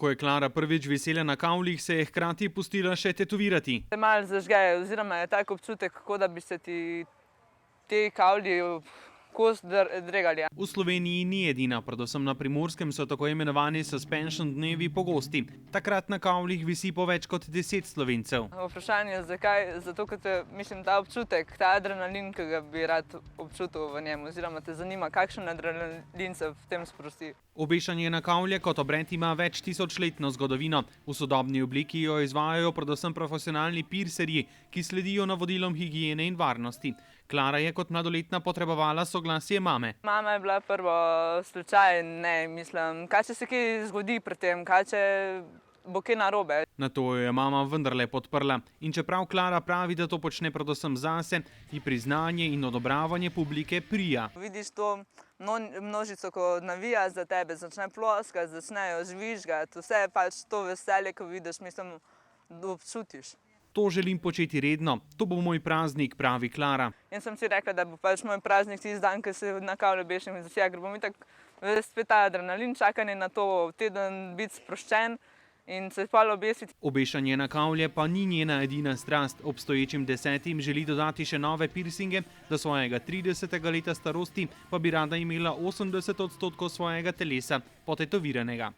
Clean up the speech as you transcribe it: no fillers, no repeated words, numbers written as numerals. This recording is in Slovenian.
Ko je Klara prvič visela na kavlih, se je hkrati pustila še tetovirati. Se malo zažgeje, oziroma je tak občutek, kot da bi se ti te kavlji kost dregali. V Sloveniji ni edina, predvsem na Primorskem so tako imenovani suspension dnevi pogosti. Takrat na kavlih visi po več kot 10 Slovencev. Vprašanje je zakaj? Zato, ker ta občutek, ta adrenalin, ki ga bi rad občutil v njem, oziroma te zanima, kakšen adrenalin se v tem sprosti. Obešanje na kavlje kot obred ima več tisočletno zgodovino. V sodobni obliki jo izvajajo predvsem profesionalni pirserji, ki sledijo navodilom higiene in varnosti. Klara je kot mladoletna potrebovala soglasje mame. Mama je bila prvo slučaj, mislim, kaj če se kaj zgodi pri tem, kaj če bo kaj narobe. Nato jo je mama vendarle podprla. In čeprav Klara pravi, da to počne predvsem zase, ji priznanje in odobravanje publike prija. Vidiš to množico, ko navija za tebe, začne ploskati, začnejo žvižgati, vse pač to veselje, ko vidiš, mislim, da občutiš. To želim početi redno, to bo moj praznik, pravi Klara. In sem si rekla, da bo pač moj praznik tisti dan, ko se na kavlju obešam in ker bom itak spet ta adrenalin, čakanje na to teden biti sproščen in se pol obesiti. Obešanje na kavlje pa ni njena edina strast. Obstoječim 10 želi dodati še nove pirsinge, do svojega 30. leta starosti pa bi rada imela 80% svojega telesa potetoviranega.